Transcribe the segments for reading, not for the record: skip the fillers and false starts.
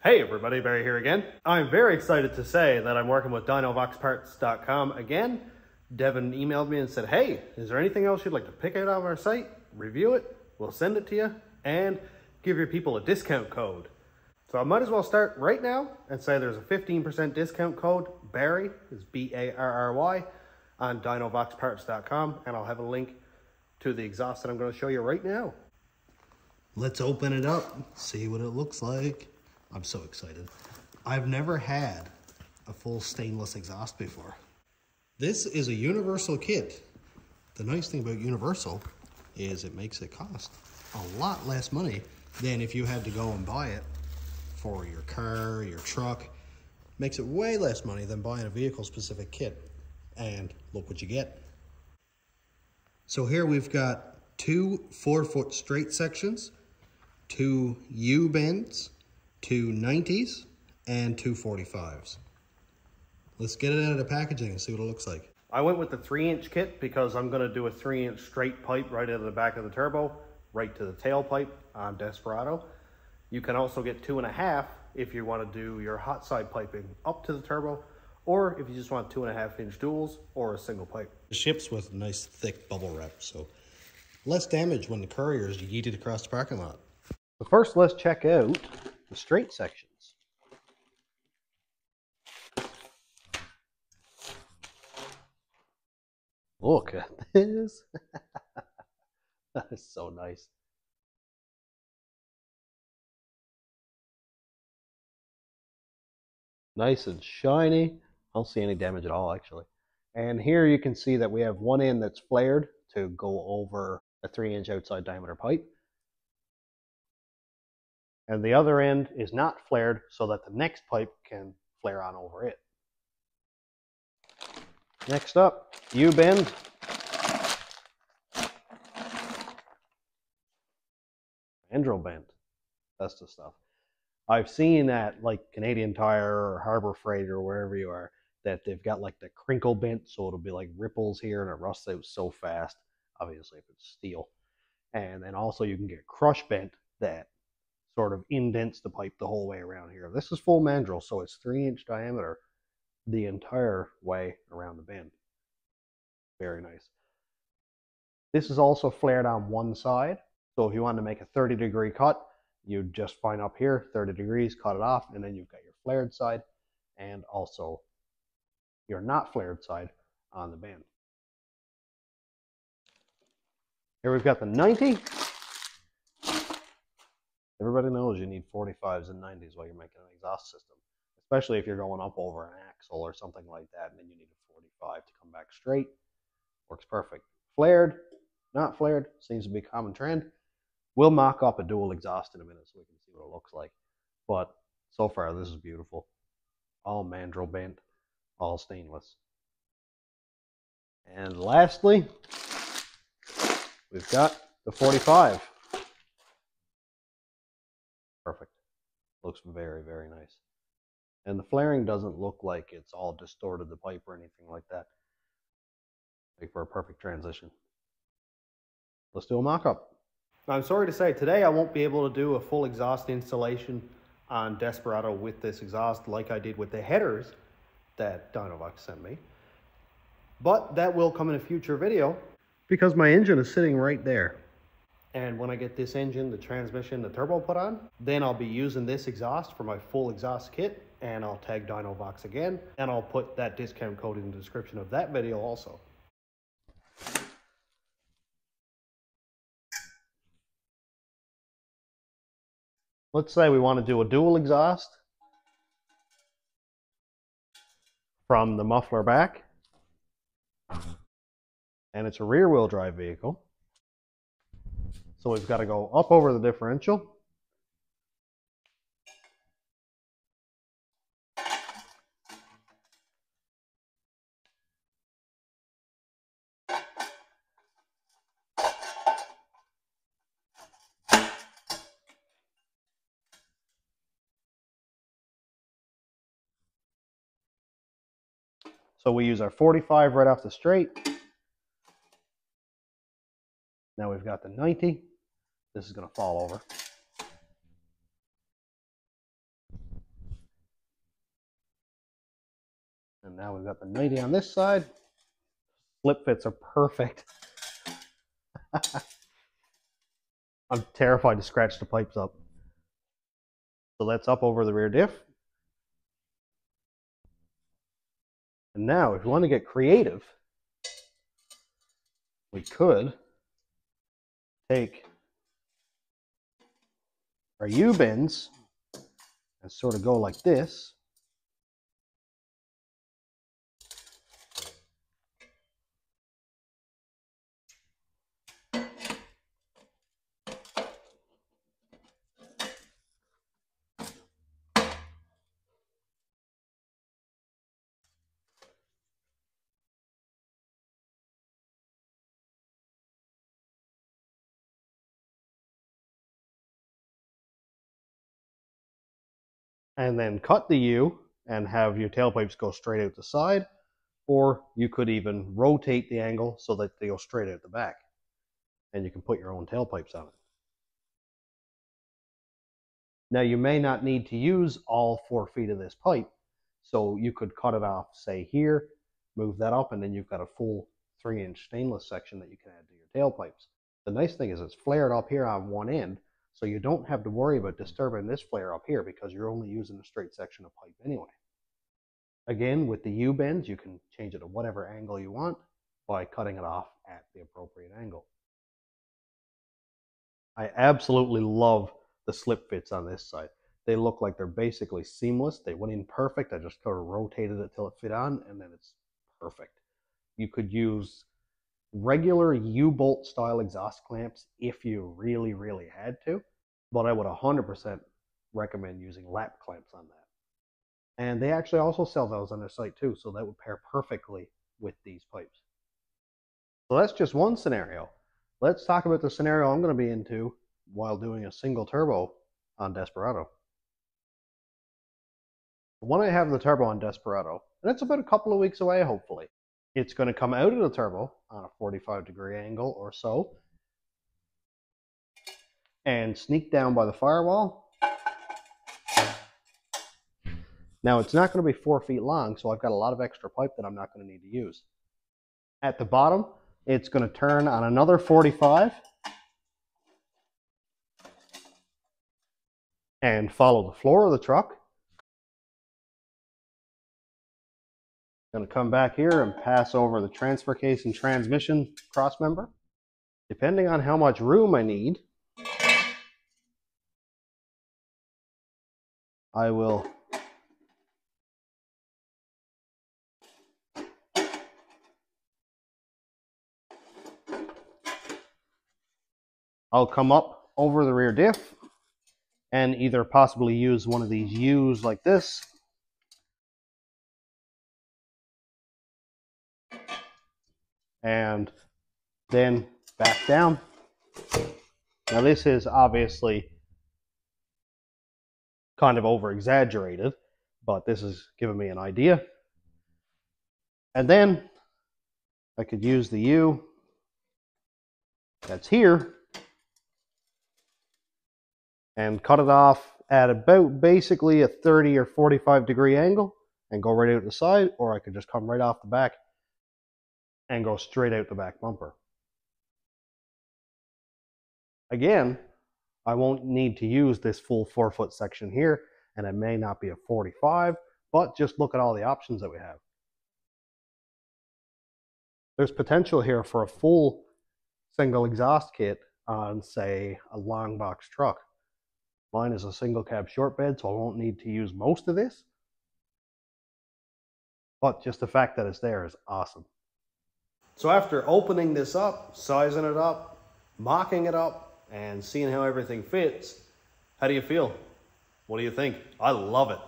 Hey everybody, Barry here again. I'm very excited to say that I'm working with DynoVoxparts.com again. Devin emailed me and said, hey, is there anything else you'd like to pick out of our site? Review it, we'll send it to you, and give your people a discount code. So I might as well start right now and say there's a 15% discount code, Barry, is B-A-R-R-Y, on DynoVoxparts.com, and I'll have a link to the exhaust that I'm going to show you right now. Let's open it up, see what it looks like. I'm so excited. I've never had a full stainless exhaust before. This is a universal kit. The nice thing about universal is it makes it cost a lot less money than if you had to go and buy it for your car, your truck. Makes it way less money than buying a vehicle specific kit. And look what you get. So here we've got two 4-foot straight sections, two U-bends, two 90s, and two 45s. Let's get it out of the packaging and see what it looks like. I went with the 3-inch kit because I'm going to do a 3-inch straight pipe right out of the back of the turbo, right to the tailpipe on Desperado. You can also get 2.5 if you want to do your hot side piping up to the turbo, or if you just want 2.5-inch duals or a single pipe. It ships with a nice thick bubble wrap, so less damage when the courier is yeeted across the parking lot. But first, let's check out the straight sections. Look at this. That is so nice. Nice and shiny. I don't see any damage at all, actually. And here you can see that we have one end that's flared to go over a 3-inch outside diameter pipe. And the other end is not flared so that the next pipe can flare on over it. Next up, U-bend. Mandrel bend. That's the stuff. I've seen at like Canadian Tire or Harbor Freight or wherever you are that they've got like the crinkle bent, so it'll be like ripples here and it rusts out so fast, obviously if it's steel. And then also you can get crush bent that sort of indents the pipe the whole way around here. This is full mandrel, so it's 3-inch diameter the entire way around the bend. Very nice. This is also flared on one side, so if you wanted to make a 30-degree cut, you'd just find up here 30 degrees, cut it off, and then you've got your flared side and also your not flared side on the bend. Here we've got the 90. Everybody knows you need 45s and 90s while you're making an exhaust system, especially if you're going up over an axle or something like that, and then you need a 45 to come back straight. Works perfect. Flared, not flared, seems to be a common trend. We'll mock up a dual exhaust in a minute so we can see what it looks like. But so far, this is beautiful. All mandrel bent, all stainless. And lastly, we've got the 45. Perfect. Looks very, very nice. And the flaring doesn't look like it's all distorted the pipe or anything like that. Make for a perfect transition. Let's do a mock-up. I'm sorry to say, today I won't be able to do a full exhaust installation on Desperado with this exhaust like I did with the headers that DynoVox sent me. But that will come in a future video because my engine is sitting right there. And when I get this engine, the transmission, the turbo put on, then I'll be using this exhaust for my full exhaust kit, and I'll tag DynoVox again, and I'll put that discount code in the description of that video also. Let's say we want to do a dual exhaust from the muffler back, and it's a rear-wheel drive vehicle. So we've got to go up over the differential. So we use our 45 right off the straight. Now we've got the 90. This is going to fall over. now we've got the 90 on this side. Slip fits are perfect. I'm terrified to scratch the pipes up. So that's up over the rear diff. And now, if you want to get creative, we could take our U-bends and sort of go like this. And then cut the U and have your tailpipes go straight out the side, or you could even rotate the angle so that they go straight out the back, and you can put your own tailpipes on it. Now you may not need to use all 4 feet of this pipe, so you could cut it off, say here, move that up, and then you've got a full 3-inch stainless section that you can add to your tailpipes. The nice thing is it's flared up here on one end, so you don't have to worry about disturbing this flare up here because you're only using a straight section of pipe anyway. Again, with the U-bends, you can change it to whatever angle you want by cutting it off at the appropriate angle. I absolutely love the slip fits on this side. They look like they're basically seamless. They went in perfect. I just sort of rotated it till it fit on, and then it's perfect. You could use regular U-bolt style exhaust clamps if you really, really had to, but I would 100% recommend using lap clamps on that. And they actually also sell those on their site too, so that would pair perfectly with these pipes. So that's just one scenario. Let's talk about the scenario I'm going to be into while doing a single turbo on Desperado. When I have the turbo on Desperado, and it's about a couple of weeks away hopefully, it's going to come out of the turbo on a 45-degree angle or so and sneak down by the firewall. Now it's not going to be 4 feet long, so I've got a lot of extra pipe that I'm not going to need to use. At the bottom, it's going to turn on another 45 and follow the floor of the truck. Going to come back here and pass over the transfer case and transmission cross member. Depending on how much room I need, I'll come up over the rear diff and either possibly use one of these U's like this, and then back down. Now this is obviously kind of over exaggerated, but this is giving me an idea. And then I could use the U that's here and cut it off at about basically a 30 or 45-degree angle and go right out the side, or I could just come right off the back and go straight out the back bumper. Again, I won't need to use this full 4-foot section here, and it may not be a 45, but just look at all the options that we have. There's potential here for a full single exhaust kit on, say, a long box truck. Mine is a single cab short bed, so I won't need to use most of this. But just the fact that it's there is awesome. So after opening this up, sizing it up, mocking it up, and seeing how everything fits, how do you feel? What do you think? I love it.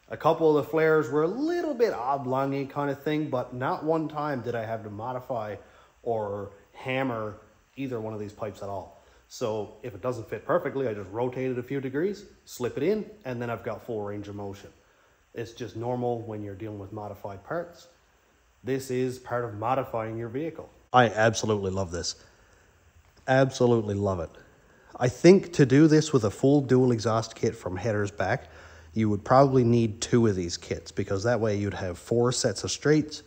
A couple of the flares were a little bit oblongy kind of thing, but not one time did I have to modify or hammer either one of these pipes at all. So if it doesn't fit perfectly, I just rotate it a few degrees, slip it in, and then I've got full range of motion. It's just normal when you're dealing with modified parts. This is part of modifying your vehicle. I absolutely love this. Absolutely love it. I think to do this with a full dual exhaust kit from headers back, you would probably need 2 of these kits, because that way you'd have 4 sets of straights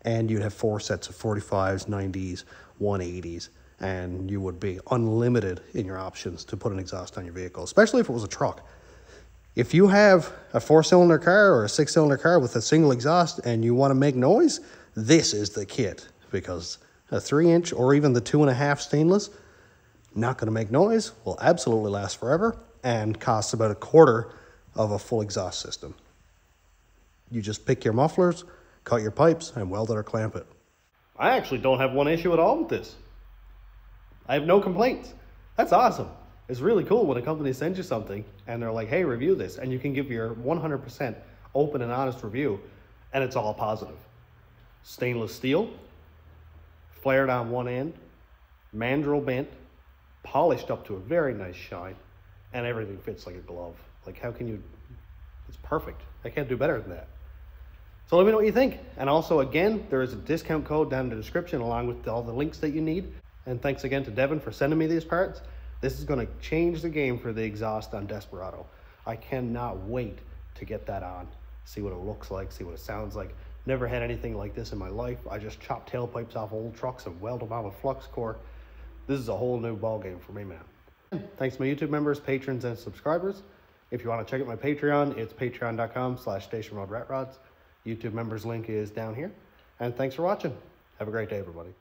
and you'd have 4 sets of 45s, 90s, 180s, and you would be unlimited in your options to put an exhaust on your vehicle, especially if it was a truck. If you have a 4-cylinder car or a 6-cylinder car with a single exhaust and you want to make noise, this is the kit, because a 3-inch or even the 2.5 stainless, not going to make noise, will absolutely last forever, and costs about a quarter of a full exhaust system. You just pick your mufflers, cut your pipes, and weld it or clamp it. I actually don't have one issue at all with this. I have no complaints. That's awesome. It's really cool when a company sends you something and they're like, hey, review this, and you can give your 100% open and honest review, and it's all positive. Stainless steel, flared on one end, mandrel bent, polished up to a very nice shine, and everything fits like a glove. Like, how can you, it's perfect. I can't do better than that. So let me know what you think. And also, again, there is a discount code down in the description along with all the links that you need. And thanks again to Devin for sending me these parts. This is going to change the game for the exhaust on Desperado. I cannot wait to get that on, see what it looks like, see what it sounds like. Never had anything like this in my life. I just chop tailpipes off old trucks and weld them on with flux core. This is a whole new ball game for me, man. Thanks to my YouTube members, patrons, and subscribers. If you want to check out my Patreon, it's patreon.com/stationroadratrods. YouTube members link is down here. And thanks for watching. Have a great day, everybody.